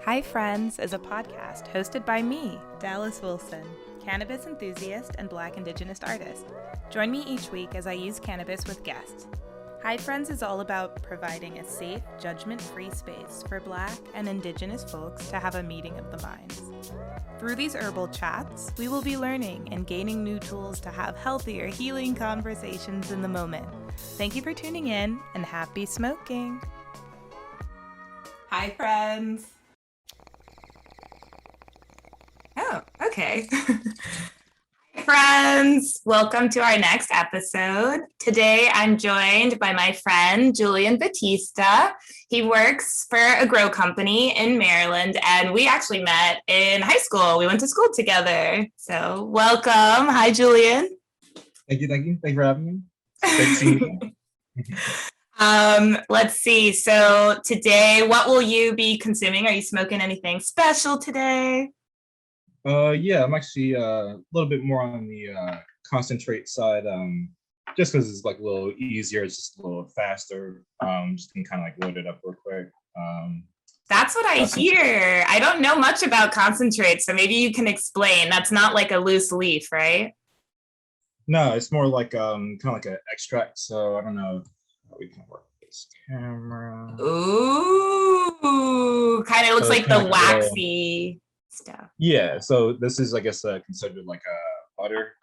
Hi Friends is a podcast hosted by me, Dallas Wilson, cannabis enthusiast and Black Indigenous artist. Join me each week as I use cannabis with guests. Hi Friends is all about providing a safe, judgment-free space for Black and Indigenous folks to have a meeting of the minds. Through these herbal chats, we will be learning and gaining new tools to have healthier, healing conversations in the moment. Thank you for tuning in, and happy smoking! Hi friends! Oh, okay. Hi, friends. Welcome to our next episode. Today, I'm joined by my friend, Julien Batista. He works for a grow company in Maryland, and we actually met in high school. We went to school together. So welcome. Hi, Julien. Thank you. Thank you for having me. Great to see you. Let's see. So today, what will you be consuming? Are you smoking anything special today? Yeah, I'm actually a little bit more on the concentrate side, just because it's like a little easier, it's just a little faster. Just can kind of like load it up real quick. That's what I hear. I don't know much about concentrate, so maybe you can explain. That's not like a loose leaf, right? No, it's more like kind of like an extract. So I don't know how we can work this camera. Ooh, kind of looks like the waxy stuff. Yeah, so this is, I guess, considered like a butter.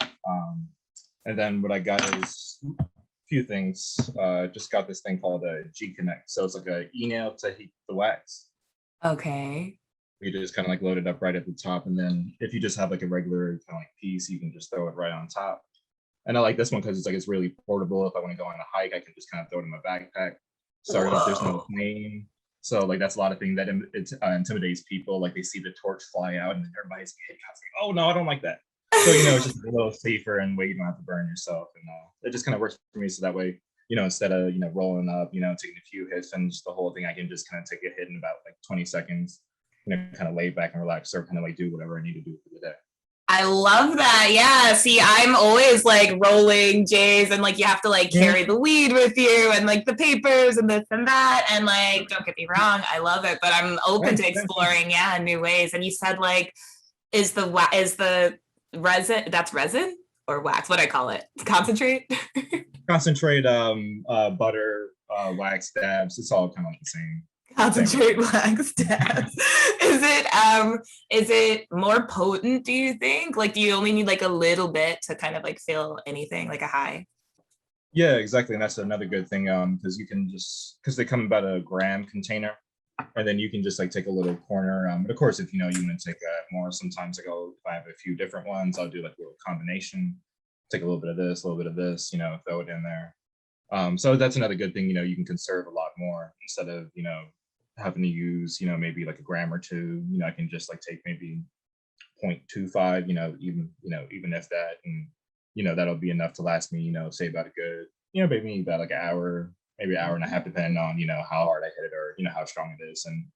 And then what I got is a few things. Just got this thing called a G Connect. So it's like a e-nail to heat the wax. Okay. You just kind of like load it up right at the top. And then if you just have like a regular kind of like piece, you can just throw it right on top. And I like this one because it's like it's really portable. If I want to go on a hike, I can just kind of throw it in my backpack. Sorry, there's no flame. So like that's a lot of things that intimidates people. Like they see the torch fly out and everybody's like, oh no, I don't like that. So it's just a little safer and way you don't have to burn yourself. And it just kind of works for me. So that way, instead of rolling up, taking a few hits and just the whole thing, I can just kind of take a hit in about like 20 seconds. Kind of lay back and relax, or kind of like do whatever I need to do for the day. I love that. Yeah. See, I'm always like rolling J's and like you have to like carry the weed with you and like the papers and this and that. And like, don't get me wrong, I love it, but I'm open to exploring, new ways. And you said like, is the resin, that's resin or wax? What do I call it? Concentrate? Concentrate, butter, wax dabs. It's all kind of like the same. Concentrate wax dabs. Is it more potent, do you think? Like, do you only need like a little bit to kind of like feel anything, like a high? Yeah, exactly. And that's another good thing, because you can because they come in about a gram container, and then you can just like take a little corner. But of course, if you want to take more, sometimes if I have a few different ones, I'll do like a little combination, take a little bit of this, a little bit of this, throw it in there. So that's another good thing, you can conserve a lot more instead of, having to use, maybe like a gram or two. I can just like take maybe 0.25, even if that, and that'll be enough to last me, say about a good, maybe about like an hour, maybe an hour and a half, depending on how hard I hit it or how strong it is. And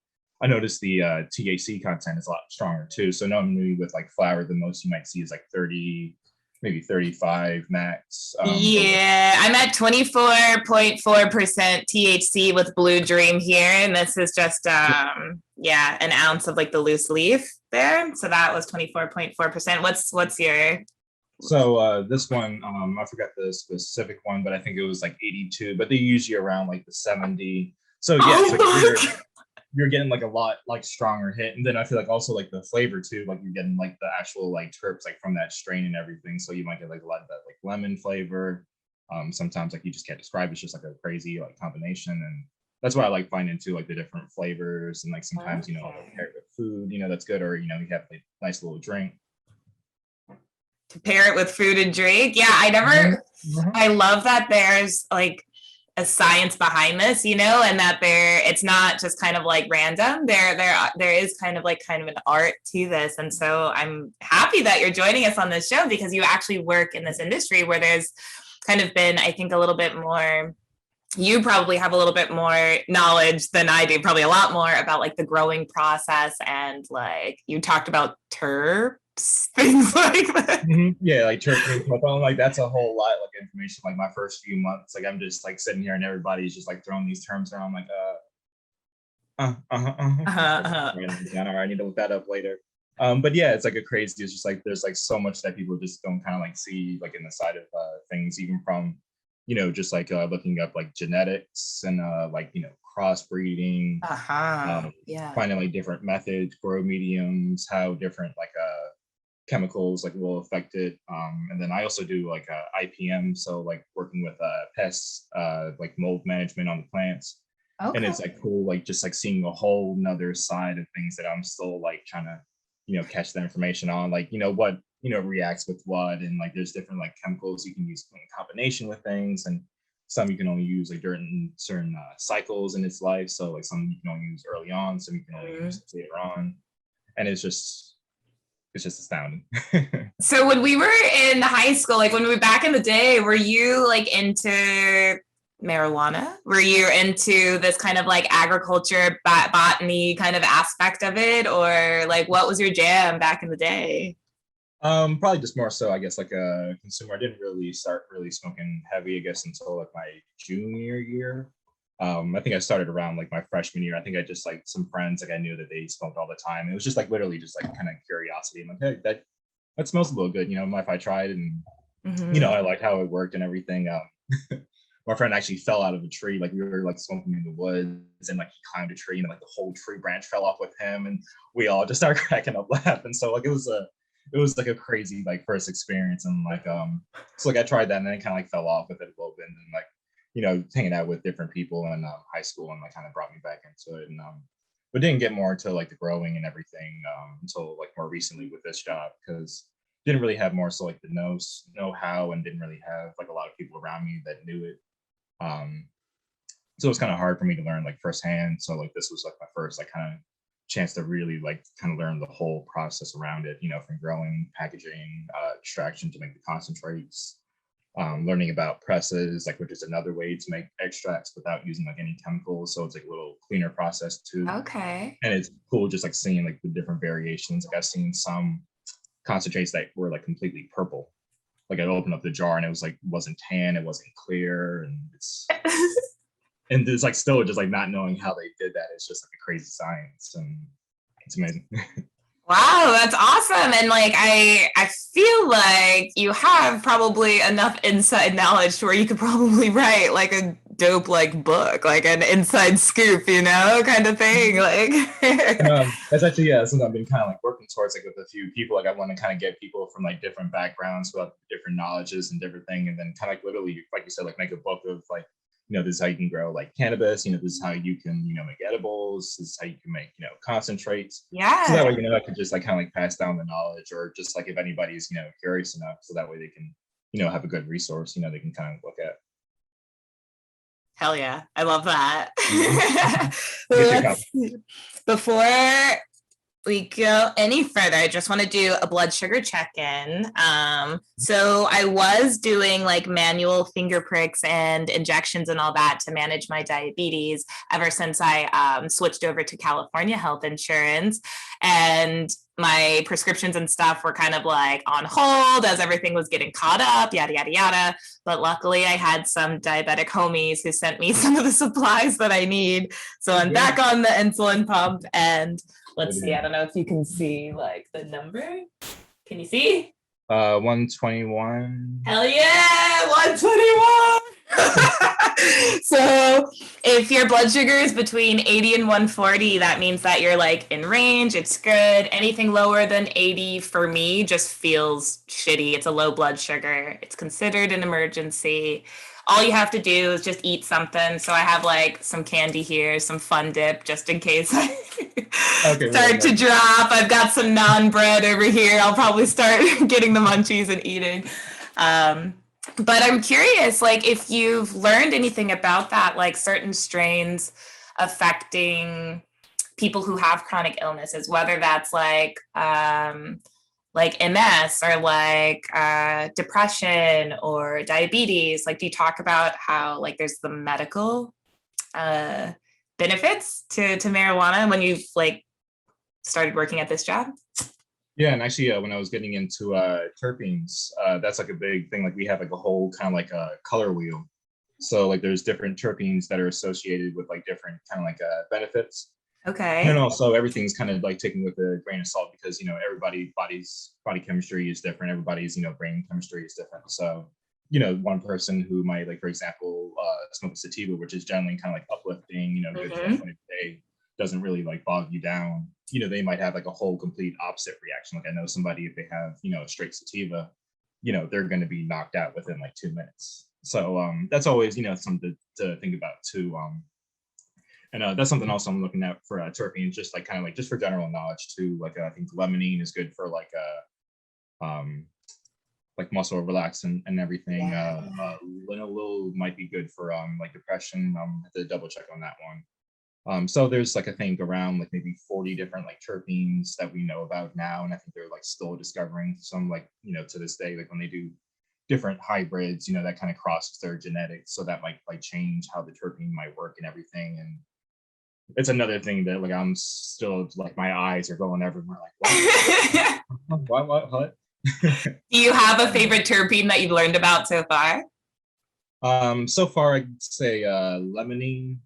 I noticed the THC content is a lot stronger too. So normally with like flower, the most you might see is like 30, maybe 35 max. I'm at 24.4% THC with Blue Dream here, and this is just an ounce of like the loose leaf there. So that was 24.4%. What's your? So this one, I forgot the specific one, but I think it was like 82. But they usually around like the 70. So you're getting like a lot like stronger hit, and then I feel like also like the flavor too, like you're getting like the actual like terps like from that strain and everything. So you might get like a lot of that like lemon flavor. Sometimes like you just can't describe, it's just like a crazy like combination, and that's why I like finding too like the different flavors. And like sometimes I'll pair it with food, that's good, or you have like a nice little drink to pair it with food and drink. I love that there's like a science behind this, and that it's not just kind of like random. There is kind of an art to this. And so I'm happy that you're joining us on this show, because you actually work in this industry where there's kind of been, I think, a little bit more, you probably have a little bit more knowledge than I do, probably a lot more about like the growing process, and like you talked about terps, things like that. Yeah, like terpenes, like that's a whole lot like information. Like my first few months, like I'm just like sitting here and everybody's just like throwing these terms around. I'm like, Uh-huh. All right, I need to look that up later. But yeah, it's like a crazy. It's just like there's like so much that people just don't kind of like see like in the side of things, even from just like looking up like genetics and like crossbreeding, Uh-huh. um, Yeah. finding like different methods, grow mediums, how different like chemicals like will affect it. And then I also do like IPM, so like working with pests, like mold management on the plants. And Okay. it's like cool, like just like seeing a whole nother side of things that I'm still like trying to, catch the information on, like, what, reacts with what. And like there's different like chemicals you can use in combination with things. And some you can only use like during certain cycles in its life. So like some you can only use early on, some you can only use later on. And it's just astounding. So when we were in high school, like when we were back in the day, were you like into marijuana? Were you into this kind of like agriculture, botany kind of aspect of it? Or like what was your jam back in the day? Probably just more so, I guess, like a consumer. I didn't really start really smoking heavy, I guess, until like my junior year. I think I started around like my freshman year. I think I just like some friends, like I knew that they smoked all the time. It was just like literally just like kind of curiosity. I'm like, hey, that smells a little good. Mind if I tried? And Mm-hmm. I liked how it worked and everything. My friend actually fell out of a tree. Like we were like smoking in the woods, and like he climbed a tree, and like the whole tree branch fell off with him, and we all just started cracking up laughing. So like it was like a crazy like first experience. And like so like I tried that, and then I kind of like fell off with it a little bit, and then like hanging out with different people in high school, and like kind of brought me back into it. And but didn't get more into like the growing and everything until like more recently with this job, because didn't really have more so like the know how, and didn't really have like a lot of people around me that knew it. So it's kind of hard for me to learn like firsthand. So like this was like my first like kind of chance to really like kind of learn the whole process around it, from growing, packaging, extraction to make the concentrates, learning about presses, like which is another way to make extracts without using like any chemicals. So it's like a little cleaner process too. Okay. And it's cool just like seeing like the different variations. Like I've seen some concentrates that were like completely purple. Like I opened up the jar and it was like wasn't tan, it wasn't clear, and it's like still just like not knowing how they did that. It's just like a crazy science, and it's amazing. Wow, that's awesome. And like I feel like you have probably enough inside knowledge to where you could probably write like a dope like book, like an inside scoop, kind of thing. Like That's actually something I've been kind of like working towards, like with a few people. Like I want to kind of get people from like different backgrounds, with different knowledges and different thing, and then kind of like literally, like you said, like make a book of like this is how you can grow like cannabis, this is how you can, make edibles, this is how you can make, concentrates. So that yeah. way, I could just like kind of like pass down the knowledge, or just like if anybody's, curious enough, so that way they can, have a good resource, they can kind of look at. Hell yeah. I love that. Get your Let's see. Before we go any further, I just want to do a blood sugar check-in. So I was doing like manual finger pricks and injections and all that to manage my diabetes ever since I switched over to California health insurance. And my prescriptions and stuff were kind of like on hold as everything was getting caught up, yada, yada, yada. But luckily I had some diabetic homies who sent me some of the supplies that I need. So I'm back on the insulin pump, and let's see. I don't know if you can see like the number. Can you see? 121. Hell yeah, 121. So if your blood sugar is between 80 and 140, that means that you're like in range. It's good. Anything lower than 80 for me just feels shitty. It's a low blood sugar. It's considered an emergency. All you have to do is just eat something. So I have like some candy here, some Fun Dip, just in case I start to drop. I've got some naan bread over here. I'll probably start getting the munchies and eating. But I'm curious, like, if you've learned anything about that, like certain strains affecting people who have chronic illnesses, whether that's like MS or like depression or diabetes. Like, do you talk about how like there's the medical benefits to marijuana when you've like started working at this job? Yeah, and actually, when I was getting into terpenes, that's like a big thing. Like we have like a whole kind of like a color wheel. So like there's different terpenes that are associated with like different kind of like benefits. Okay. And also everything's kind of like taken with a grain of salt because, everybody's body chemistry is different. Everybody's, brain chemistry is different. So, one person who might, like, for example, smoke a sativa, which is generally kind of like uplifting, good for like when a day doesn't really like bog you down, they might have like a whole complete opposite reaction. Like I know somebody, if they have, a straight sativa, they're going to be knocked out within like 2 minutes. So that's always, something to think about too. And that's something else I'm looking at for terpenes, just like kind of like just for general knowledge too. Like I think limonene is good for like muscle relax and everything. Yeah. Linalool might be good for like depression. I have to double check on that one. So there's like I think around like maybe 40 different like terpenes that we know about now, and I think they're like still discovering some, like to this day, like when they do different hybrids, that kind of crosses their genetics, so that might like change how the terpene might work and everything. And it's another thing that like I'm still like my eyes are going everywhere. Like what? Do you have a favorite terpene that you've learned about so far? So far I'd say limonene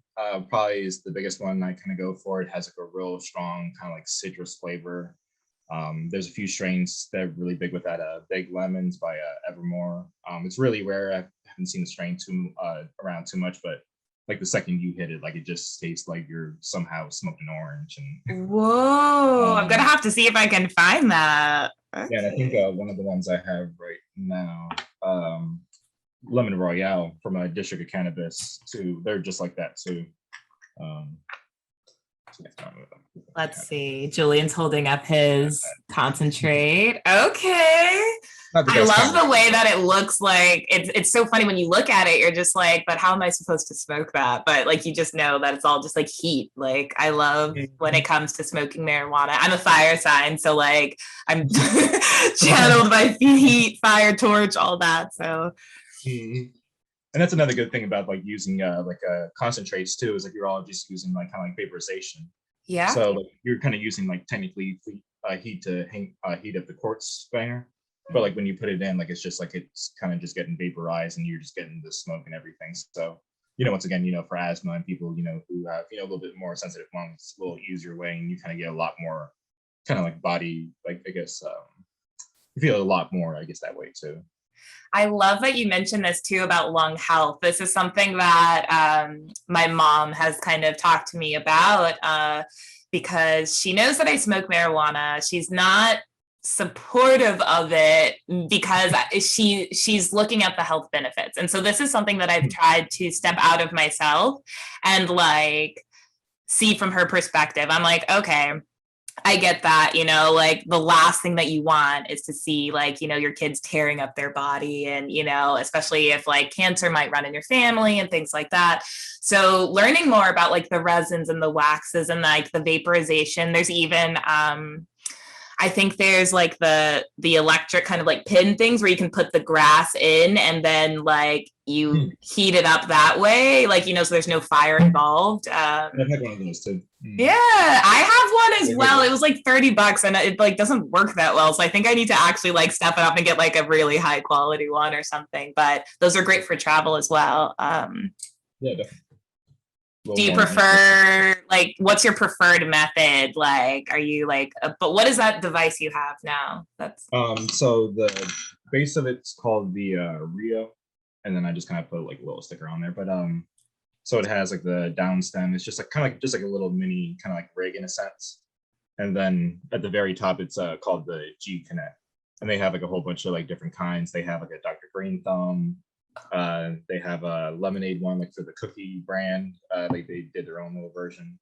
probably is the biggest one. I kind of go for it. Has like a real strong kind of like citrus flavor. There's a few strains that are really big with that. Big Lemons by Evermore. It's really rare. I haven't seen the strain around too much, but like the second you hit it, like it just tastes like you're somehow smoking orange. And Whoa, I'm gonna have to see if I can find that. Okay. Yeah, and I think one of the ones I have right now, Lemon Royale from a District of Cannabis too. They're just like that too. Let's see. Julian's holding up his concentrate. Okay. I love the way that it looks. Like it's so funny when you look at it, you're just like, but how am I supposed to smoke that? But like you just know that it's all just like heat. Like I love when it comes to smoking marijuana. I'm a fire sign, so like I'm channeled by heat, fire, torch, all that. So and that's another good thing about like using concentrates too, is like you're all just using like kind of like vaporization. Yeah. So like, you're kind of using like technically heat to heat up the quartz banger. But like when you put it in, like it's just like it's kind of just getting vaporized and you're just getting the smoke and everything. So, once again, for asthma and people, who have, a little bit more sensitive lungs, it's a little easier way, and you kind of get a lot more kind of like body, like I guess you feel a lot more, I guess, that way too. I love that you mentioned this too about lung health. This is something that my mom has kind of talked to me about because she knows that I smoke marijuana. She's not supportive of it because she's looking at the health benefits. And so this is something that I've tried to step out of myself and like see from her perspective. I'm like, okay, I get that, like the last thing that you want is to see like, your kids tearing up their body and, especially if like cancer might run in your family and things like that. So learning more about like the resins and the waxes and like the vaporization, there's even, I think there's like the electric kind of like pin things where you can put the grass in and then like you heat it up that way, like, so there's no fire involved. I've had one of those too. Yeah, I have one as well. It was like $30 and it like doesn't work that well. So I think I need to actually like step it up and get like a really high quality one or something. But those are great for travel as well. Yeah, definitely. Do you prefer, like, what's your preferred method? Like, are you like, but what is that device you have now? That's so the base of it's called the Rio, and then I just kind of put like a little sticker on there. But so it has like the down stem. It's just like kind of like just like a little mini kind of like rig in a sense. And then at the very top, it's called the G Connect, and they have like a whole bunch of like different kinds. They have like a Dr. Green Thumb. They have a lemonade one, like for the cookie brand. They did their own little version.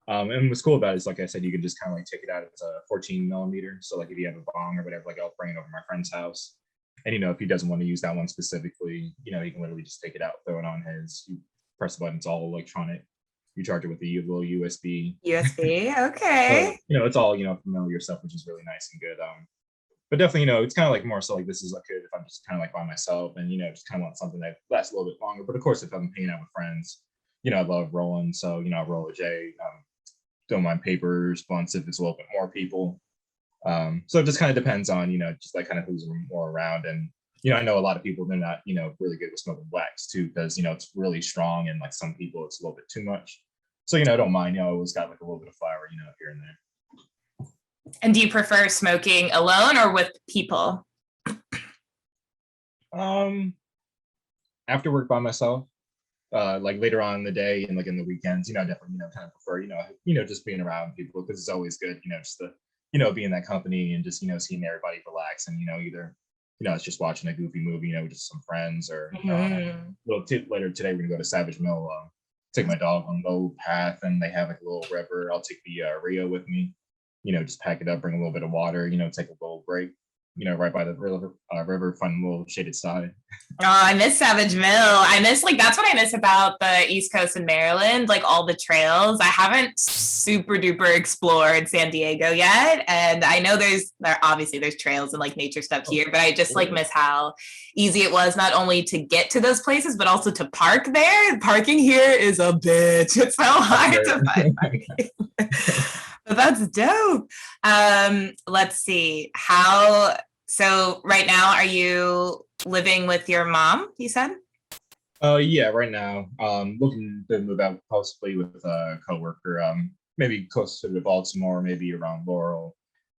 And what's cool about it is, like I said, you can just kind of like take it out. It's a 14 millimeter. So like if you have a bong or whatever, like I'll bring it over to my friend's house. And if he doesn't want to use that one specifically, he can literally just take it out, throw it on his. You press the button, it's all electronic. You charge it with a little USB. Okay. So, it's all familiar stuff, which is really nice and good. But definitely, it's kind of like more so like this is like good if I'm just kind of like by myself and, just kind of want something that lasts a little bit longer. But of course, if I'm hanging out with friends, I love rolling. So, I roll a J, don't mind papers, blunts if it's a little bit more people. So it just kind of depends on, just like kind of who's more around. And, I know a lot of people, they're not, really good with smoking wax too, because, it's really strong. And like some people, it's a little bit too much. So, I don't mind, I always got like a little bit of flower, here and there. And do you prefer smoking alone or with people? Um, After work by myself, like later on in the day and like in the weekends, I definitely, kind of prefer, just being around people because it's always good, just to, be in that company and just, seeing everybody relax and, either, it's just watching a goofy movie, with just some friends or, later today, we're gonna go to Savage Mill, take my dog on a little path and they have like a little river. I'll take the Rio with me, just pack it up, bring a little bit of water, take a little break, right by the river, find a little shaded side. Oh, I miss Savage Mill. I miss that's what I miss about the East Coast in Maryland, like all the trails. I haven't super duper explored San Diego yet. And I know obviously there's trails and like nature stuff here, but I just like miss how easy it was not only to get to those places, but also to park there. Parking here is a bitch. It's so hard to find parking. But that's dope. Let's see. So right now, are you living with your mom, you said? Yeah, right now, looking to move out possibly with a coworker, maybe closer to Baltimore, maybe around Laurel.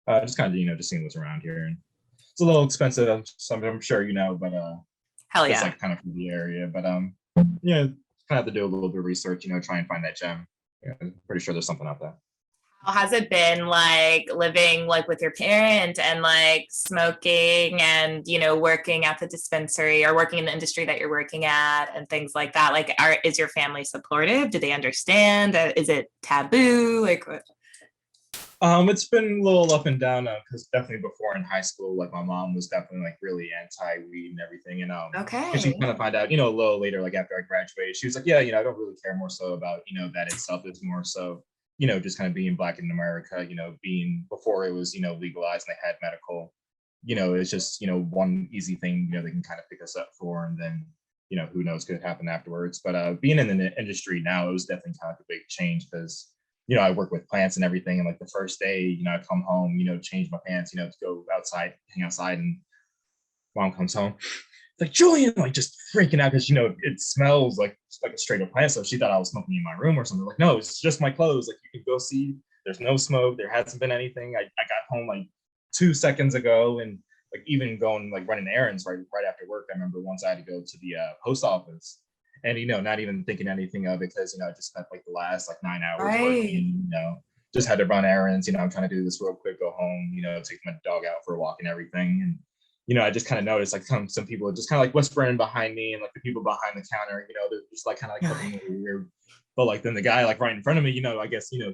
Just kind of, just seeing what's around here. And it's a little expensive, I'm sure, but Hell yeah. it's like kind of for the area. But kind of have to do a little bit of research, try and find that gem. I'm pretty sure there's something out there. How has it been like living like with your parent and like smoking and working at the dispensary or working in the industry that you're working at and things like that? Like, is your family supportive? Do they understand? Is it taboo? Like, what? It's been a little up and down because definitely before in high school, like my mom was definitely like really anti-weed and everything, and Okay. and she kind of find out, a little later, like after I graduated, she was like, yeah, I don't really care more so about that itself. It's more so just kind of being Black in America, being before it was legalized and they had medical, it's just one easy thing they can kind of pick us up for, and then who knows could happen afterwards. But being in the industry now, it was definitely kind of a big change because I work with plants and everything. And like the first day, I come home, change my pants, to go outside, hang outside. And mom comes home. It's like, Julien, like just freaking out because, it smells like a straight up plant. So she thought I was smoking in my room or something. Like, no, it's just my clothes. Like, you can go see. There's no smoke. There hasn't been anything. I got home like 2 seconds ago. And like even going, like running errands right after work. I remember once I had to go to the post office. And not even thinking anything of it because I just spent like the last like 9 hours working, just had to run errands, I'm trying to do this real quick, go home, take my dog out for a walk and everything. And I just kind of noticed like some people just kind of like whispering behind me, and like the people behind the counter, they're just like kind of like looking weird. But like then the guy like right in front of me, I guess he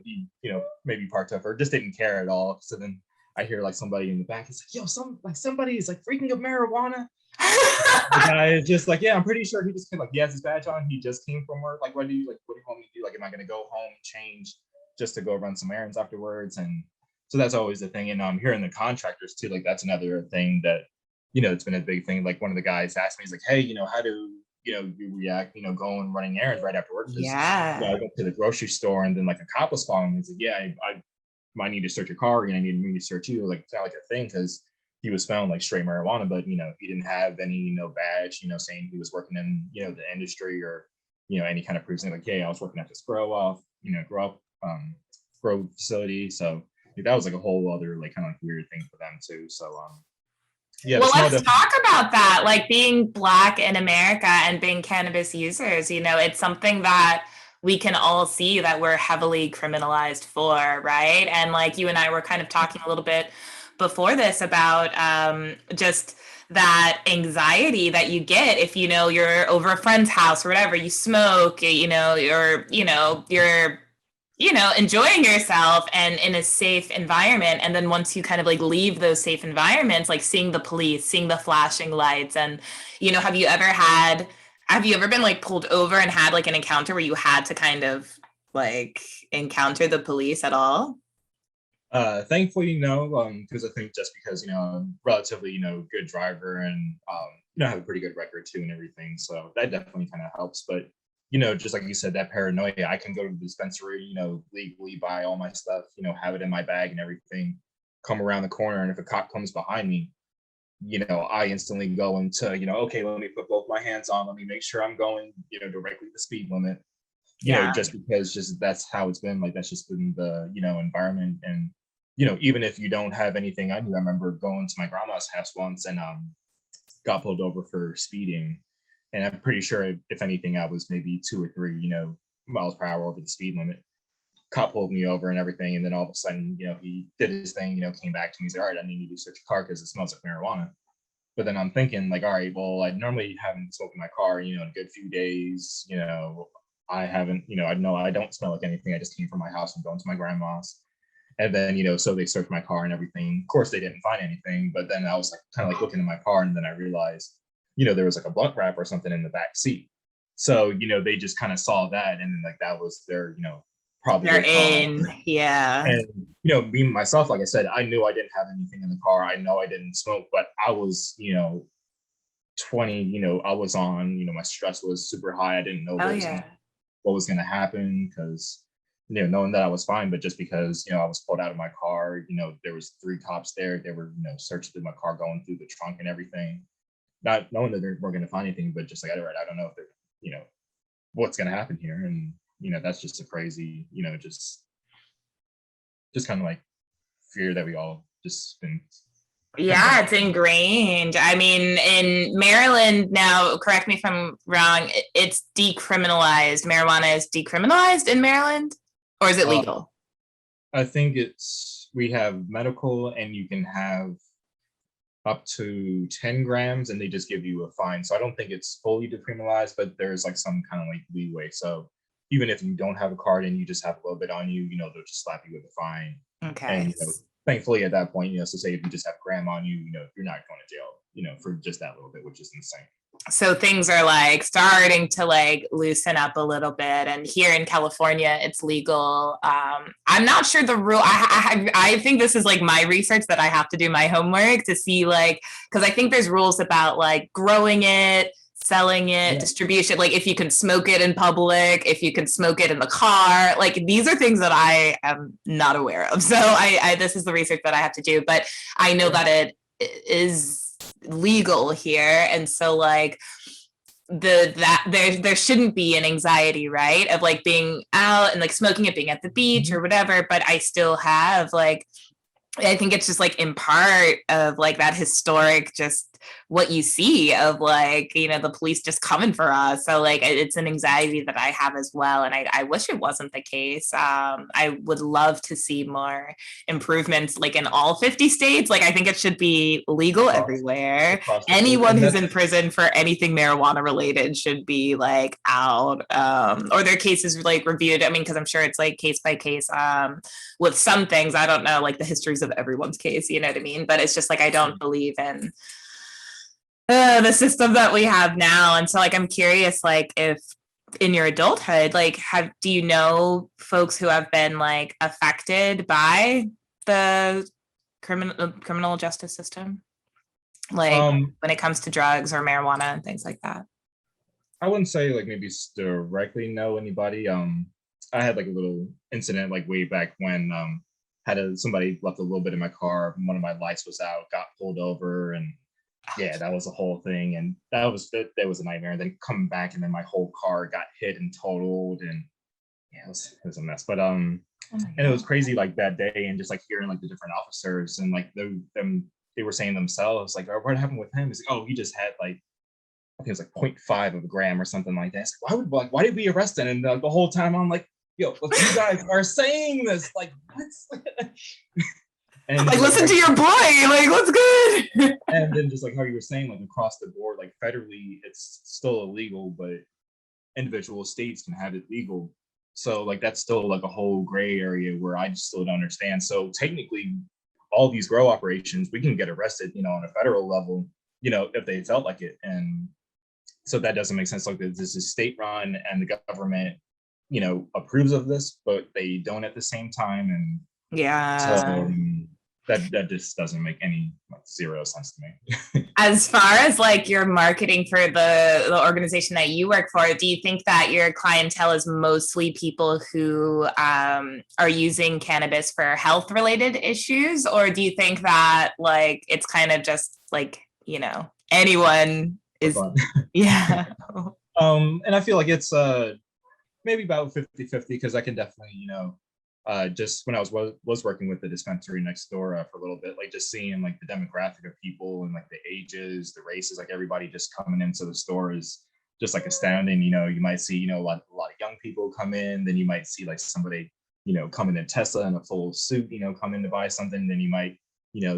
maybe parked up or just didn't care at all. So then I hear like somebody in the back is like, yo, somebody is like freaking of marijuana. The guy is just like, yeah, I'm pretty sure he just came, like he has his badge on. He just came from work. Like, what do you want me to do? Like, am I gonna go home, change, just to go run some errands afterwards? And so that's always the thing. And hearing the contractors too, like that's another thing that it's been a big thing. Like one of the guys asked me, he's like, hey, how do you react? Going running errands right after work? Yeah. I went to the grocery store and then like a cop was following me. He's like, yeah, I might need to search your car. I need me to search you. Like it's not like a thing because he was found like straight marijuana, but he didn't have any badge, saying he was working in the industry or any kind of proof saying like, hey, I was working at this grow facility. So that was like a whole other like kind of like weird thing for them too. So yeah. Well, let's talk about that. Like being Black in America and being cannabis users, it's something that we can all see that we're heavily criminalized for, right? And like you and I were kind of talking a little bit before this about just that anxiety that you get if you're over a friend's house or whatever, you smoke, you're enjoying yourself and in a safe environment, and then once you kind of like leave those safe environments, like seeing the police, seeing the flashing lights, and have you ever been like pulled over and had like an encounter where you had to kind of like encounter the police at all? Thankfully, no, because I think just because I'm relatively good driver and have a pretty good record too and everything, so that definitely kind of helps. But just like you said, that paranoia, I can go to the dispensary, legally buy all my stuff, have it in my bag and everything, come around the corner, and if a cop comes behind me, I instantly go into okay, let me put both my hands on, let me make sure I'm going directly the speed limit. Yeah. just because that's how it's been. Like, that's just been the, environment. And, even if you don't have anything on you, I remember going to my grandma's house once and got pulled over for speeding. And I'm pretty sure if anything, I was maybe 2 or 3, miles per hour over the speed limit. Cop pulled me over and everything. And then all of a sudden, he did his thing, came back to me and said, all right, I need you to search your car because it smells like marijuana. But then I'm thinking like, all right, well, I normally haven't smoked in my car, in a good few days. I haven't, I know I don't smell like anything. I just came from my house and going to my grandma's. And then, so they searched my car and everything. Of course, they didn't find anything. But then I was like, kind of like looking at my car, and then I realized, there was like a blunt wrap or something in the back seat. So, they just kind of saw that, and then like that was their, probably They're in, yeah. And me myself, like I said, I knew I didn't have anything in the car. I know I didn't smoke, but I was, 20. I was on. My stress was super high. I didn't know what was going to happen because, knowing that I was fine, but just because I was pulled out of my car, there was 3 cops there. They were searching through my car, going through the trunk and everything, not knowing that they weren't going to find anything, but just like, I don't know if they're what's going to happen here. And that's just a crazy just kind of like fear that we all just been. Yeah, it's ingrained. I mean, in Maryland now, correct me if I'm wrong, it's decriminalized. Marijuana is decriminalized in Maryland, or is it legal? I think we have medical, and you can have up to 10 grams, and they just give you a fine. So I don't think it's fully decriminalized, but there's like some kind of like leeway. So even if you don't have a card and you just have a little bit on you, they'll just slap you with a fine. Okay. And thankfully at that point, so say if you just have a gram on you, you're not going to jail, for just that little bit, which is insane. So things are like starting to like loosen up a little bit, and here in California, it's legal. I'm not sure the rule. I think this is like my research that I have to do my homework to see, like, because I think there's rules about like growing it, selling it, distribution, like if you can smoke it in public, if you can smoke it in the car, like these are things that I am not aware of. So I this is the research that I have to do, but I know that it is legal here. And so like there shouldn't be an anxiety, right, of like being out and like smoking it, being at the beach or whatever, but I still have like, I think it's just like in part of like that historic, just what you see of like, the police just coming for us. So like, it's an anxiety that I have as well. And I wish it wasn't the case. I would love to see more improvements like in all 50 states. Like, I think it should be legal everywhere. Anyone who's in prison for anything marijuana related should be like out, or their cases like reviewed. I mean, because I'm sure it's like case by case. With some things, I don't know like the histories of everyone's case, you know what I mean? But it's just like, I don't believe in the system that we have now. And so like, I'm curious, like if in your adulthood, like do you know folks who have been like affected by the criminal justice system? Like when it comes to drugs or marijuana and things like that? I wouldn't say like maybe directly know anybody. I had like a little incident like way back when somebody left a little bit in my car. One of my lights was out, got pulled over, and yeah, that was a whole thing. And that was a nightmare. And then coming back, and then my whole car got hit and totaled, and yeah, it was a mess. But and it was crazy like that day, and just like hearing like the different officers and like they were saying themselves like, oh, what happened with him? It's like, oh, he just had like, I think it was like 0.5 of a gram or something like that. Like, why did we arrest him? And the whole time I'm like, yo, you guys are saying this, like, what? And like, listen to your boy, like, what's good? And then just like how you were saying, like across the board, like federally, it's still illegal, but individual states can have it legal. So like that's still like a whole gray area where I just still don't understand. So technically, all these grow operations, we can get arrested, on a federal level, if they felt like it. And so that doesn't make sense. Like this is state run, and the government approves of this, but they don't at the same time. And so that just doesn't make any zero sense to me. As far as like your marketing for the organization that you work for, do you think that your clientele is mostly people who are using cannabis for health related issues, or do you think that like it's kind of just like anyone is? Yeah. And I feel like it's maybe about 50-50, because I can definitely, just when I was working with the dispensary next door for a little bit, like just seeing like the demographic of people and like the ages, the races, like everybody just coming into the store is just like astounding. You might see, a lot of young people come in, then you might see like somebody, coming in Tesla in a full suit, come in to buy something, then you might,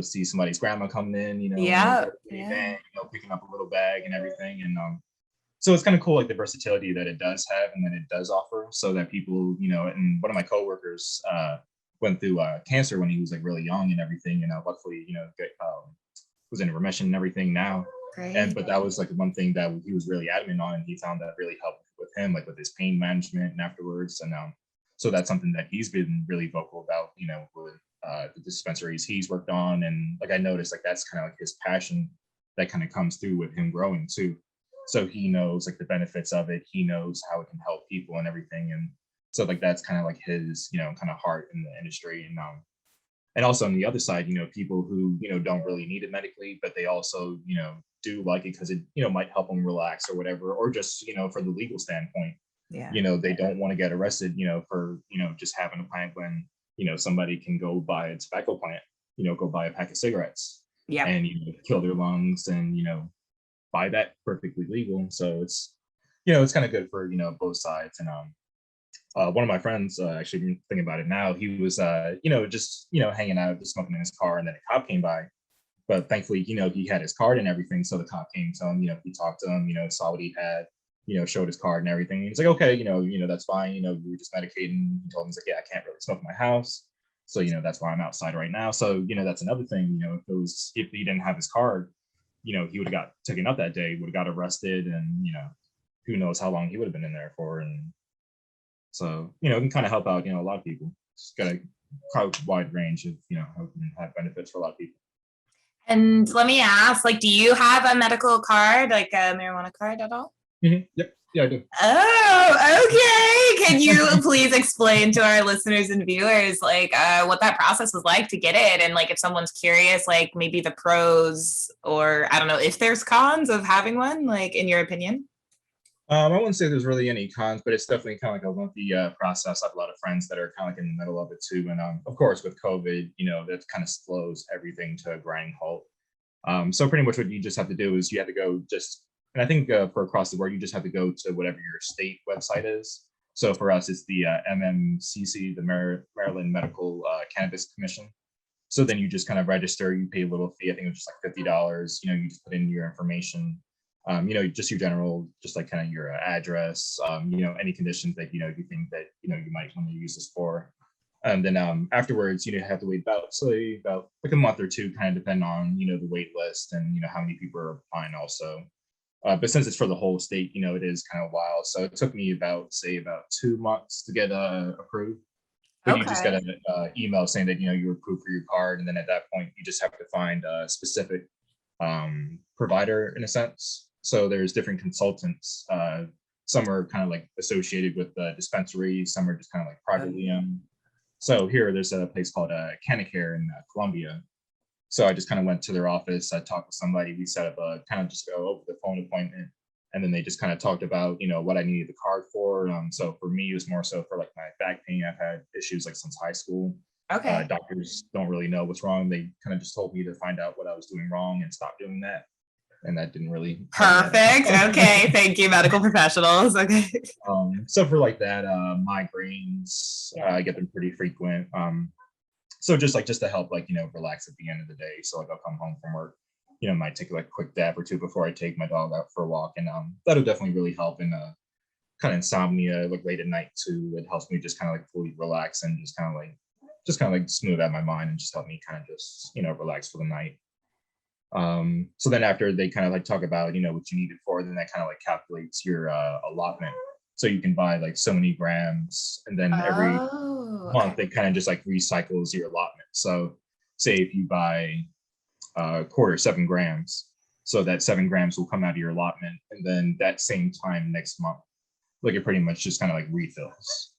see somebody's grandma coming in, in a Yeah, little yeah. minivan, picking up a little bag and everything. And so it's kind of cool, like the versatility that it does have and that it does offer, so that people, and one of my coworkers went through cancer when he was like really young and everything, and luckily, was in remission and everything now. Great. But that was like one thing that he was really adamant on, and he found that really helped with him, like with his pain management and afterwards. And so that's something that he's been really vocal about, with the dispensaries he's worked on. And like I noticed, like that's kind of like his passion that kind of comes through with him growing too. So he knows like the benefits of it. He knows how it can help people and everything. And so like that's kind of like his, kind of heart in the industry. And also on the other side, people who, don't really need it medically, but they also, do like it because it, might help them relax or whatever, or just, for the legal standpoint, Yeah. They don't want to get arrested, for, just having a plant when, somebody can go buy a tobacco plant, go buy a pack of cigarettes, Yeah. and, kill their lungs and, buy that perfectly legal. So it's, it's kind of good for, both sides. And one of my friends, actually thinking about it now, he was, just, hanging out, just smoking in his car, and then a cop came by. But thankfully, he had his card and everything. So the cop came to him, he talked to him, saw what he had, showed his card and everything. And he's like, okay, that's fine. You were just medicating. He told him, he's like, yeah, I can't really smoke in my house. So, that's why I'm outside right now. So, that's another thing, if he didn't have his card, he would have got taken up that day, would have got arrested, and, who knows how long he would have been in there for. And so, it can kind of help out, a lot of people. It's got a quite wide range of, how it can have benefits for a lot of people. And let me ask, like, do you have a medical card, like a marijuana card at all? Mm-hmm. Yep. Yeah, I do. Oh, okay. Can you please explain to our listeners and viewers, like, what that process was like to get it? And like, if someone's curious, like maybe the pros, or I don't know if there's cons of having one, like in your opinion? I wouldn't say there's really any cons, but it's definitely kind of like a lengthy process. I have a lot of friends that are kind of like in the middle of it too. And of course, with COVID, that kind of slows everything to a grinding halt. So pretty much what you just have to do is you have to go and I think for across the board, you just have to go to whatever your state website is. So for us, it's the MMCC, the Maryland Medical Cannabis Commission. So then you just kind of register, you pay a little fee. I think it was just like $50. You just put in your information. Just your general, just like kind of your address, any conditions that, you think that, you might want to use this for. And then afterwards, you have to wait about like a month or two, kind of depend on, the wait list and, how many people are applying also. But since it's for the whole state, it is kind of wild. So it took me about 2 months to get approved. But you just got an email saying that, you're approved for your card. And then at that point, you just have to find a specific provider in a sense. So there's different consultants. Some are kind of like associated with the dispensaries. Some are just kind of like privately owned. So here, there's a place called Canacare in Columbia. So I just kind of went to their office. I talked with somebody. We set up a kind of just go over the phone appointment. And then they just kind of talked about, what I needed the card for. So for me, it was more so for like my back pain. I've had issues like since high school. Okay. Doctors don't really know what's wrong. They kind of just told me to find out what I was doing wrong and stop doing that. And that didn't really. Perfect. Okay. Thank you, medical professionals. Okay. So for like that, migraines, I get them pretty frequent. So just to help, like, relax at the end of the day. So like I'll come home from work, might take like a quick dab or two before I take my dog out for a walk. And that'll definitely really help in kind of insomnia, like late at night too. It helps me just kind of like fully relax and just kind of like smooth out my mind and just help me kind of just, relax for the night. So then after they kind of like talk about, what you need it for, then that kind of like calculates your allotment. So you can buy like so many grams, and then every month it kind of just like recycles your allotment. So say if you buy a quarter, 7 grams, so that 7 grams will come out of your allotment, and then that same time next month, like it pretty much just kind of like refills.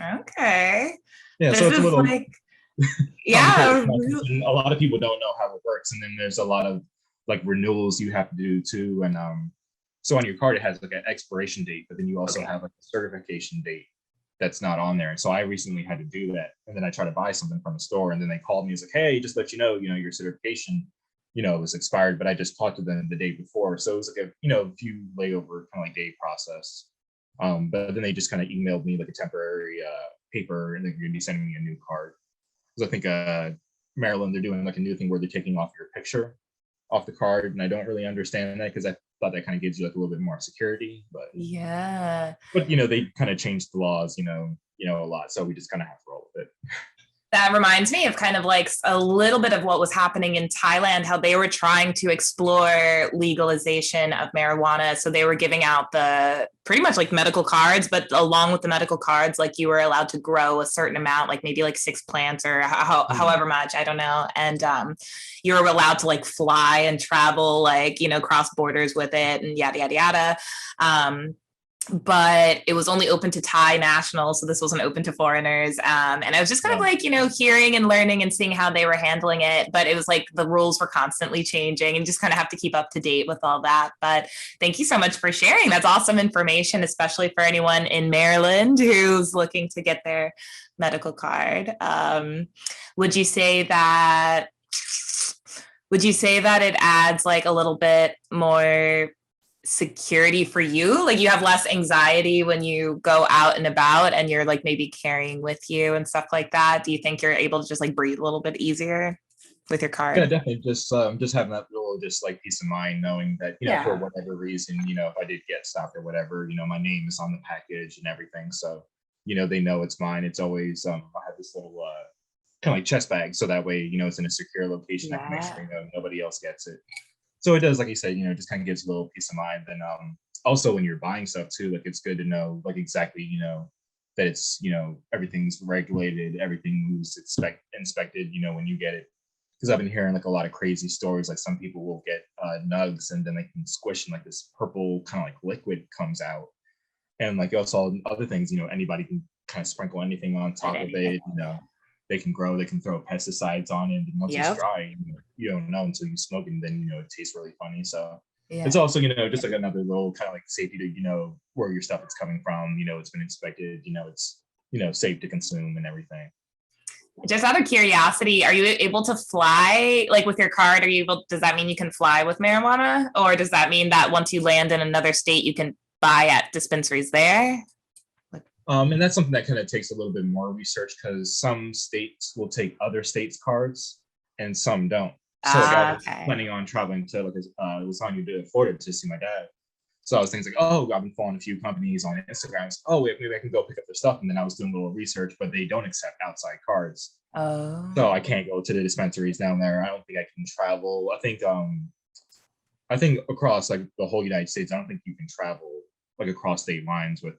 Okay. Yeah, so it's a little like, yeah. A lot of people don't know how it works, and then there's a lot of like renewals you have to do too, and So on your card, it has like an expiration date, but then you also Okay. have like a certification date that's not on there. And so I recently had to do that. And then I tried to buy something from a store, and then they called me. It's like, hey, just let you know, your certification, was expired, but I just talked to them the day before. So it was like a few layover kind of like day process. But then they just kind of emailed me like a temporary paper, and they're going to be sending me a new card. Because I think Maryland, they're doing like a new thing where they're taking off your picture off the card, and I don't really understand that because I thought that kind of gives you like a little bit more security. But Yeah. they kind of changed the laws, a lot, so we just kind of have to roll with it. That reminds me of kind of like a little bit of what was happening in Thailand, how they were trying to explore legalization of marijuana. So they were giving out the pretty much like medical cards, but along with the medical cards, like you were allowed to grow a certain amount, like maybe like 6 plants or however much, I don't know. And you were allowed to like fly and travel, like, cross borders with it and yada, yada, yada. But it was only open to Thai nationals, so this wasn't open to foreigners. And I was just kind of like, hearing and learning and seeing how they were handling it. But it was like the rules were constantly changing, and just kind of have to keep up to date with all that. But thank you so much for sharing. That's awesome information, especially for anyone in Maryland who's looking to get their medical card. Would you say that it adds like a little bit more security for you? Like you have less anxiety when you go out and about and you're like maybe carrying with you and stuff like that? Do you think you're able to just like breathe a little bit easier with your card? Yeah, definitely. Just having that little just like peace of mind, knowing that for whatever reason, if I did get stopped or whatever, my name is on the package and everything, so they know it's mine. It's always I have this little kind of like chest bag, so that way it's in a secure location. I can make sure nobody else gets it. So it does, like you said, just kind of gives a little peace of mind. And also when you're buying stuff too, like it's good to know like exactly, that it's, everything's regulated, everything is inspected, when you get it. Because I've been hearing like a lot of crazy stories. Like some people will get nugs and then they can squish and like this purple kind of like liquid comes out. And like also other things, anybody can kind of sprinkle anything on top of it, they can grow, they can throw pesticides on it. And once it's dry, you don't know until you smoke it, and then, it tastes really funny. So it's also, just like another little kind of like safety to, where your stuff is coming from, it's been inspected, it's, safe to consume and everything. Just out of curiosity, are you able to fly like with your card? Does that mean you can fly with marijuana? Or does that mean that once you land in another state, you can buy at dispensaries there? And that's something that kind of takes a little bit more research, because some states will take other states' cards and some don't. So like I was planning on traveling to Lasagna to Florida to see my dad. So I was thinking like, oh, I've been following a few companies on Instagram. So, oh, maybe I can go pick up their stuff. And then I was doing a little research, but they don't accept outside cards. Oh. So I can't go to the dispensaries down there. I don't think I can travel. I think across like the whole United States, I don't think you can travel like across state lines with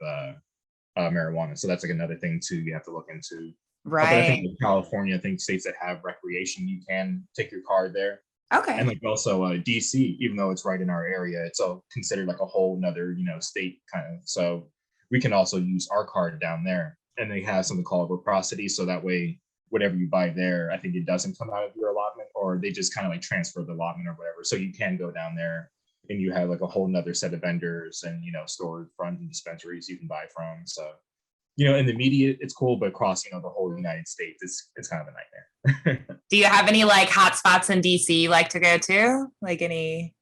marijuana. So that's like another thing too you have to look into. Right. But I think in California, I think states that have recreation, you can take your card there. Okay. And like also DC, even though it's right in our area, it's all considered like a whole nother, state kind of. So we can also use our card down there. And they have something called reciprocity. So that way, whatever you buy there, I think it doesn't come out of your allotment, or they just kind of like transfer the allotment or whatever. So you can go down there and you have like a whole nother set of vendors and, store front and dispensaries you can buy from. So, in the immediate, it's cool, but across, the whole United States, it's kind of a nightmare. Do you have any like hot spots in DC you like to go to? Like any?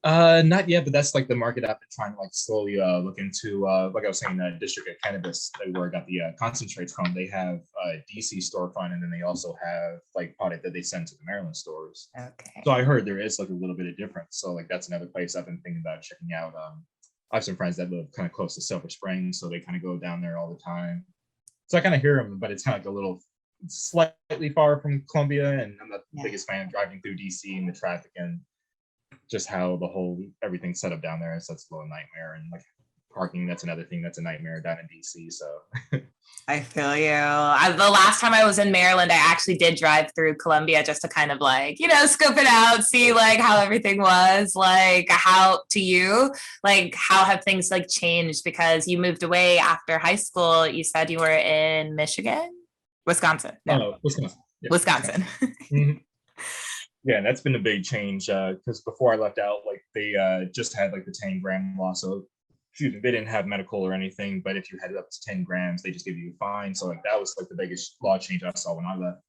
Not yet, but that's like the market I've been trying to like slowly look into. Like I was saying, District of Cannabis, where I got the concentrates from, they have a DC storefront, and then they also have like product that they send to the Maryland stores. Okay. So I heard there is like a little bit of difference. So like that's another place I've been thinking about checking out. I have some friends that live kind of close to Silver Springs, so they kind of go down there all the time. So I kind of hear them, but it's kind of like a little slightly far from Columbia, and I'm not the biggest fan of driving through DC and the traffic and just how the whole everything's set up down there. So that's a little nightmare. And like parking, that's another thing that's a nightmare down in DC. So I feel you. The last time I was in Maryland, I actually did drive through Columbia just to kind of like, scope it out, see like how everything was, like how to you, like how have things like changed, because you moved away after high school. You said you were in Wisconsin. No. Wisconsin. Yeah, Wisconsin. Mm-hmm. Yeah, and that's been a big change because before I left out, like they just had like the 10-gram law. So excuse me, they didn't have medical or anything, but if you had it up to 10 grams, they just give you a fine. So like that was like the biggest law change I saw when I left.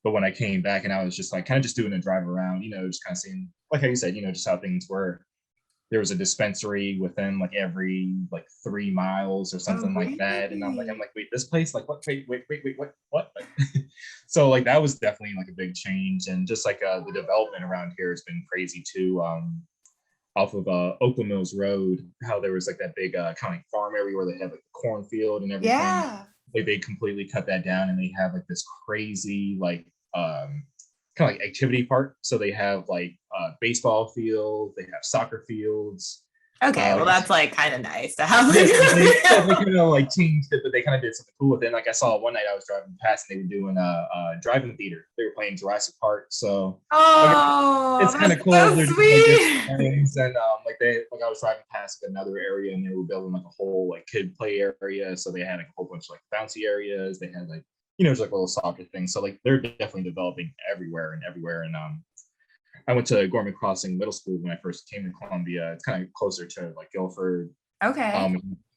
But when I came back and I was just like kind of just doing a drive around, just kind of seeing, like how you said, just how things were. There was a dispensary within like every like 3 miles or Oh, something like that. And I'm really? like, wait, this place, like what, wait, what? Like, so like that was definitely like a big change. And just like the development around here has been crazy too. Off of Oakland Mills Road, how there was like that big kind of like farm area where they had like the cornfield and everything. Yeah. Like they completely cut that down and they have like this crazy like kind of like activity park. So they have like baseball fields, they have soccer fields. Okay, well Like that's like kind of nice to have. yeah, Like, they kind of like changed it, but they kind of did something cool with it. Like I saw one night I was driving past and they were doing a drive-in theater. They were playing Jurassic Park, so like, oh, it's kind that's of cool. so They're doing like sweet. different things, and like I was driving past like, another area and they were building like a whole like kid play area. So they had like a whole bunch of like bouncy areas. They had like just like little soccer things. So like they're definitely developing everywhere and everywhere. And I went to Gorman Crossing Middle School when I first came to Columbia. It's kind of closer to like Guilford. Okay.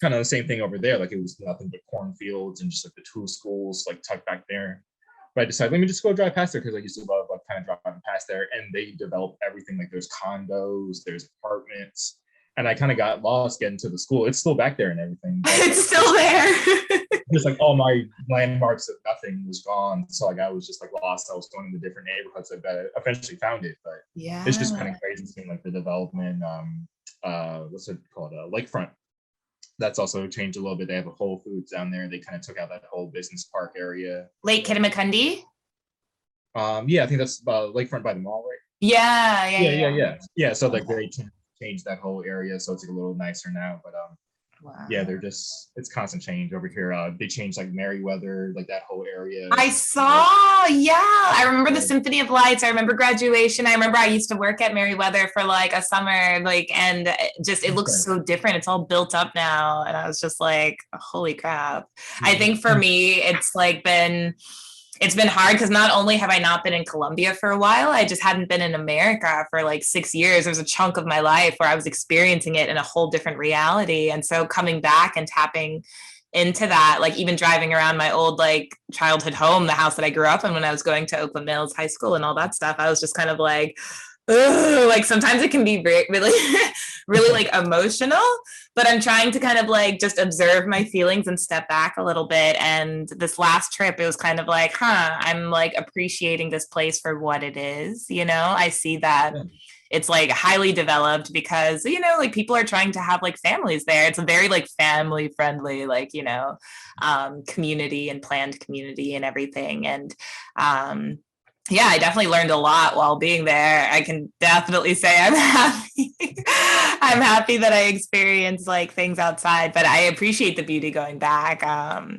Kind of the same thing over there. Like it was nothing but cornfields and just like the two schools like tucked back there. But I decided let me just go drive past there because I used to love like kind of driving past there. And they developed everything. Like there's condos, there's apartments, and I kind of got lost getting to the school. It's still back there and everything. But, It's like, still there. just like all my landmarks of nothing was gone. So like I was just like lost. I was going to different neighborhoods. I eventually found it, but it's just kind Yeah. of crazy seeing like the development. What's it called? Lakefront. That's also changed a little bit. They have a Whole Foods down there. They kind of took out that whole business park area. Lake Kittamakundi? Yeah, I think that's Lakefront by the mall, right? Yeah, yeah, yeah. Yeah. So like Okay. they changed that whole area, so it's like a little nicer now. But yeah, Wow. they're just it's constant change over here. They changed like Merriweather, like that whole area. I saw, yeah. I remember the Symphony of Lights. I remember graduation. I remember I used to work at Merriweather for like a summer, like, and it looks so different. It's all built up now. And I was just like, holy crap. I think for me, it's been hard because not only have I not been in Colombia for a while, I just hadn't been in America for like 6 years. There was a chunk of my life where I was experiencing it in a whole different reality. And so coming back and tapping into that, like even driving around my old like childhood home, the house that I grew up in when I was going to Oakland Mills High School and all that stuff, I was just kind of like, ugh, like sometimes it can be really, really like emotional, but I'm trying to kind of like just observe my feelings and step back a little bit. And this last trip, it was kind of like, I'm like appreciating this place for what it is. I see that it's like highly developed because, like people are trying to have like families there. It's a very like family friendly, like, community and planned community and everything. And, yeah, I definitely learned a lot while being there. I can definitely say I'm happy. I'm happy that I experienced like things outside, but I appreciate the beauty going back.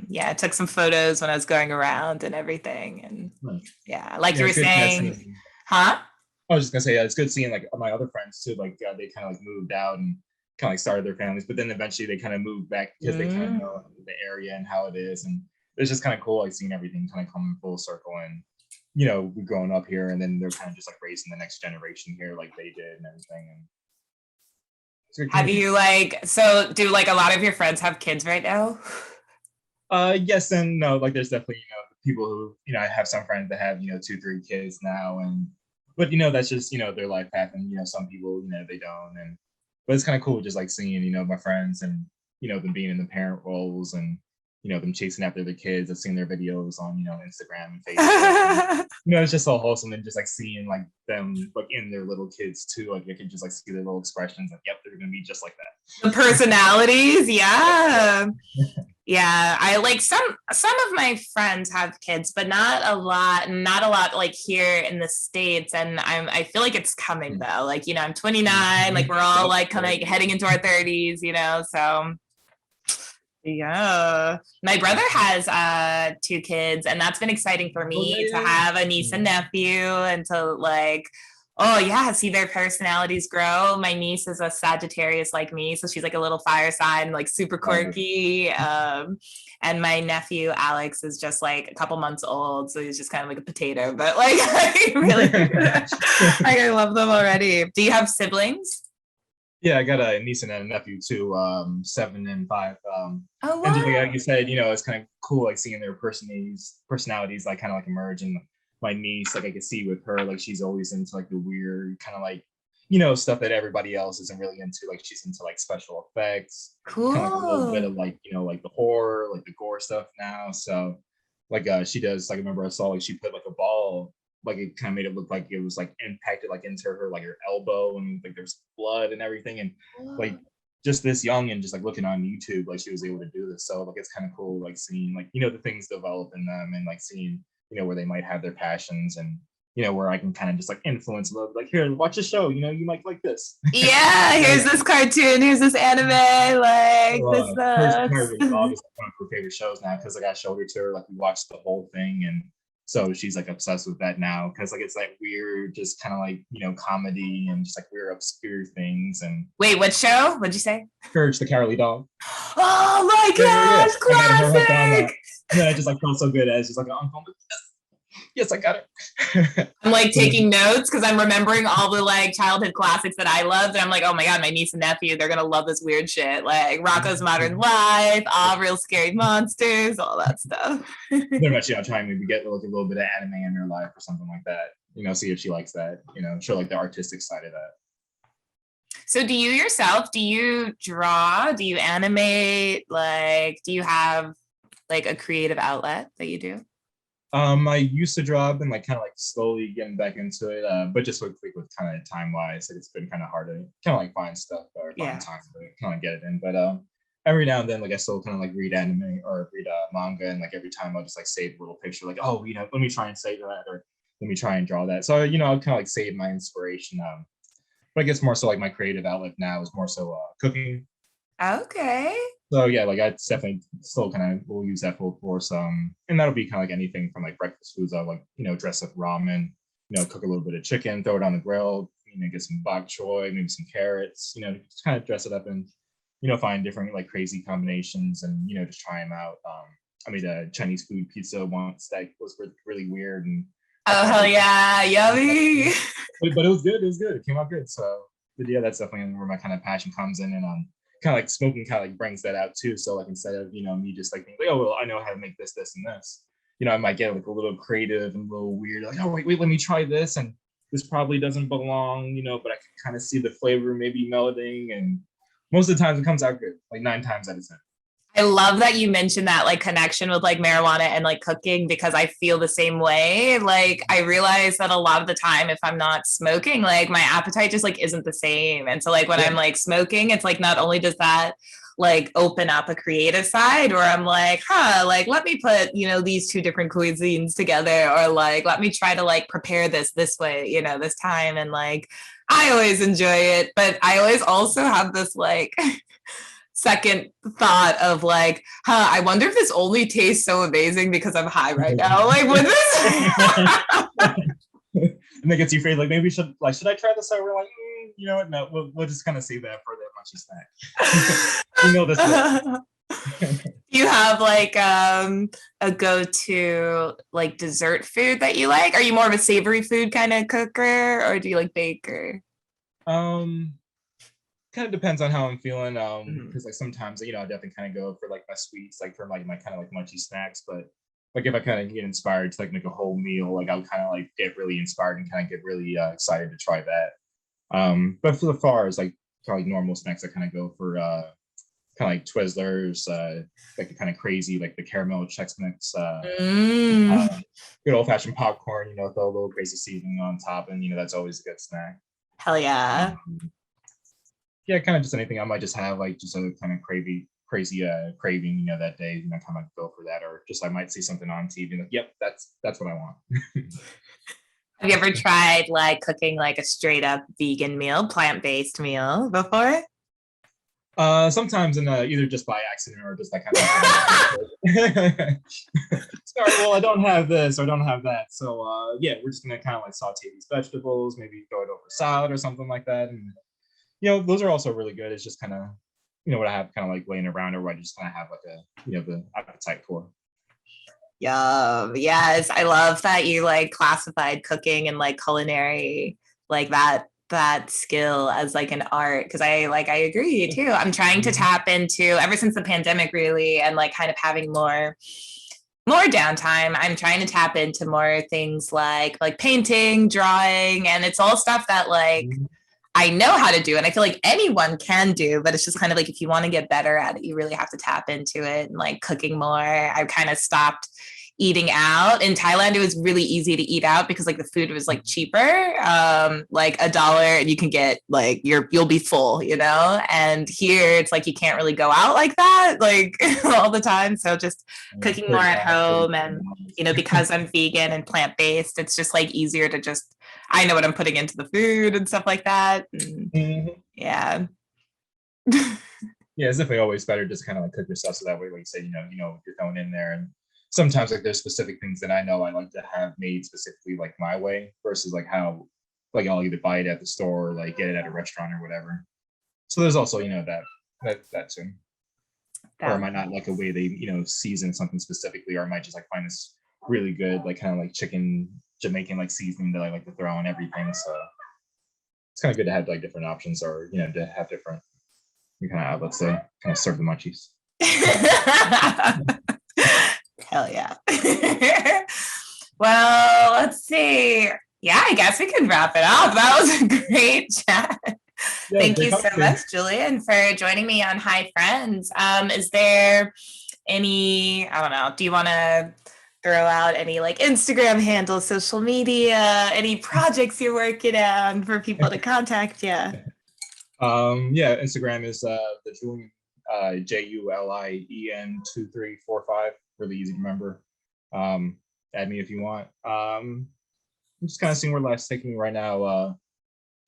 Yeah, I took some photos when I was going around and everything. And yeah, like you were it's good saying, huh? I was just gonna say, it's good seeing like my other friends too. Like they kind of like moved out and kind of like started their families, but then eventually they kind of moved back because they kind of know the area and how it is, and it's just kind of cool like seeing everything kind of come full circle. And we growing up here, and then they're kind of just like raising the next generation here, like they did and everything. And Have you so do like a lot of your friends have kids right now? Yes and no. Like there's definitely people who I have some friends that have 2-3 kids now, and but that's just their life path, and some people they don't. And but it's kind of cool just like seeing my friends and them being in the parent roles, and them chasing after their kids. I've seen their videos on Instagram and Facebook. And, it's just so wholesome, and just like seeing like them like in their little kids too. Like you can just like see their little expressions. Like yep, they're gonna be just like that. The personalities, yeah. Yeah, I like some of my friends have kids, but not a lot like here in the States. And I feel like it's coming though. Like, I'm 29, like we're all like kind of like heading into our 30s, so yeah. My brother has 2 kids, and that's been exciting for me to have a niece and nephew and to like, oh yeah, see their personalities grow. My niece is a Sagittarius like me, so she's like a little fire sign, like super quirky. And my nephew Alex is just like a couple months old, so he's just kind of like a potato. But like, I really, like, I love them already. Do you have siblings? Yeah, I got a niece and a nephew too, 7 and 5. Oh And just like wow. you said, it's kind of cool, like seeing their personalities like kind of like emerge. And my niece, like I can see with her, like she's always into like the weird kind of like, stuff that everybody else isn't really into. Like she's into like special effects, kind of like a little bit Cool. of like, like the horror, like the gore stuff now. So like she does, like I remember I saw like she put like a ball, like it kind of made it look like it was like impacted like into her like her elbow, and like there's blood and everything. And like just this young and just like looking on YouTube, like she was able to do this. So like it's kind of cool, like seeing like the things develop in them, and like seeing where they might have their passions, and where I can kind of just like influence a little bit, like, here, watch a show, you might like this. Yeah, here's this cartoon, here's this anime, like So, this. her with August is one of her favorite shows now, because like I showed her to her, like we watched the whole thing, and so she's like obsessed with that now, because like it's like weird, just kind of like comedy and just like weird obscure things. And Wait, what show? What'd you say? Courage the Cowardly Dog. Oh my Yeah. gosh, I got her hooked on that. classic! And then I just like felt so good as just like an uncle. Yes, I got it. I'm like taking notes because I'm remembering all the like childhood classics that I loved. And I'm like, oh my God, my niece and nephew, they're gonna love this weird shit. Like Rocco's Modern Life, All Real Scary Monsters, all that stuff. They're much, trying to maybe get like a little bit of anime in her life or something like that. See if she likes that. Show like the artistic side of that. So do you yourself, do you draw? Do you animate? Like, do you have like a creative outlet that you do? I used to draw, and like kind of like slowly getting back into it, but just with kind of time wise, like it's been kind of hard to kind of like find stuff or find time to kind of get it in. But every now and then, like I still kind of like read anime or read manga, and like every time I'll just like save a little picture, like, oh, let me try and say that, or let me try and draw that. So I'll kind of like save my inspiration. But I guess more so like my creative outlet now is more so cooking. Okay. So yeah, like I definitely still kind of will use that full force. And that'll be kind of like anything from like breakfast foods. I'll like, dress up ramen, cook a little bit of chicken, throw it on the grill, get some bok choy, maybe some carrots, just kind of dress it up and, find different like crazy combinations and, just try them out. I made a Chinese food pizza once that was really weird. And Oh, hell yeah. Yummy. but it was good. It was good. It came out good. So but yeah, that's definitely where my kind of passion comes in. And kind of like smoking kind of like brings that out too. So like instead of me just like thinking, oh well, I know how to make this, and this, I might get like a little creative and a little weird, like, oh wait, let me try this, and this probably doesn't belong, but I can kind of see the flavor maybe melding, and most of the times it comes out good, like 9 times out of 10. I love that you mentioned that like connection with like marijuana and like cooking, because I feel the same way. Like I realize that a lot of the time if I'm not smoking, like my appetite just like isn't the same. And so like when I'm like smoking, it's like not only does that like open up a creative side where I'm like, like let me put, these two different cuisines together, or like let me try to like prepare this way, this time. And like I always enjoy it, but I always also have this like second thought of like, I wonder if this only tastes so amazing because I'm high right now. Like, would this? And that gets you afraid, like maybe should I try this out? We're like, you know what? No, we'll just kind of save that for the munchy snack. this. Do you have like a go-to like dessert food that you like? Are you more of a savory food kind of cooker, or do you like baker? Kind of depends on how I'm feeling. Because like sometimes I definitely kind of go for like my sweets, like for like my kind of like munchy snacks. But like if I kind of get inspired to like make a whole meal, like I'll kind of like get really inspired and kind of get really excited to try that. But for the far as like probably normal snacks, I kind of go for kind of like Twizzlers, like the kind of crazy, like the caramel Chex Mix, good old fashioned popcorn, throw a little crazy seasoning on top, and that's always a good snack. Hell yeah. Yeah, kind of just anything. I might just have like just a kind of crazy craving, that day, kind of go for that, or just I might see something on TV, like, yep, that's what I want. Have you ever tried like cooking like a straight up vegan meal, plant-based meal before? Sometimes, and either just by accident or just like kind of sorry, well, I don't have this or I don't have that, so yeah, we're just gonna kind of like saute these vegetables, maybe throw it over salad or something like that. And those are also really good. It's just kind of what I have kind of like laying around, or what I just kind of have like the appetite for. Yum. Yes. I love that you like classified cooking and like culinary, like that skill as like an art. Cause I agree too. I'm trying to tap into ever since the pandemic really and like kind of having more downtime. I'm trying to tap into more things like painting, drawing, and it's all stuff that like I know how to do and I feel like anyone can do, but it's just kind of like if you want to get better at it, you really have to tap into it and like cooking more. I've kind of stopped eating out. In Thailand, it was really easy to eat out because like the food was like cheaper, like $1 and you can get like you'll be full, you know? And here it's like you can't really go out like that, like all the time. So just cooking more at home and because I'm vegan and plant-based, it's just like easier to just I know what I'm putting into the food and stuff like that. And, yeah. Yeah, it's definitely always better just kind of like cook yourself so that way, like you say, you're going in there. And sometimes like there's specific things that I know I like to have made specifically like my way versus like how like I'll either buy it at the store or like get it at a restaurant or whatever. So there's also that too. Or I might not like a way they season something specifically, or I might just like find this really good like kind of like chicken Jamaican like seasoning that I like to throw on everything. So it's kind of good to have like different options, or to have different kind of outlets to kind of serve the munchies. Hell yeah. Well, let's see. Yeah, I guess we can wrap it up. That was a great chat. Yeah, thank you so much, Julien, for joining me on Hi Friends. Is there any, I don't know, do you want to throw out any like Instagram handles, social media, any projects you're working on for people to contact you? Yeah, Instagram is the Julien JULIEN2345. Really easy to remember. Add me if you want. I'm just kind of seeing where life's taking me right now.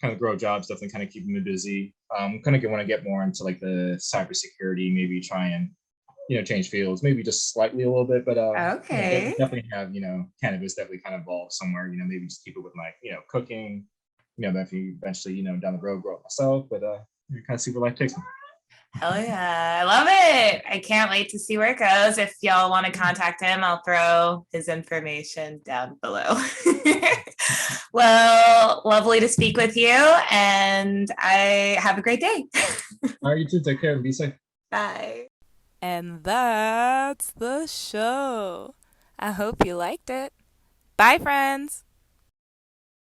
Kind of grow jobs, definitely kind of keeping me busy. Kind of want to get more into like the cybersecurity, maybe try and change fields, maybe just slightly a little bit, but okay. Definitely have cannabis definitely kind of evolve somewhere. Maybe just keep it with my cooking. Eventually down the road grow it myself, but kind of see where life takes me. Hell yeah, I love it. I can't wait to see where it goes. If y'all want to contact him, I'll throw his information down below. Well, lovely to speak with you, and I have a great day. All right, you too. Take care and be safe. Bye. And that's the show. I hope you liked it. Bye, friends.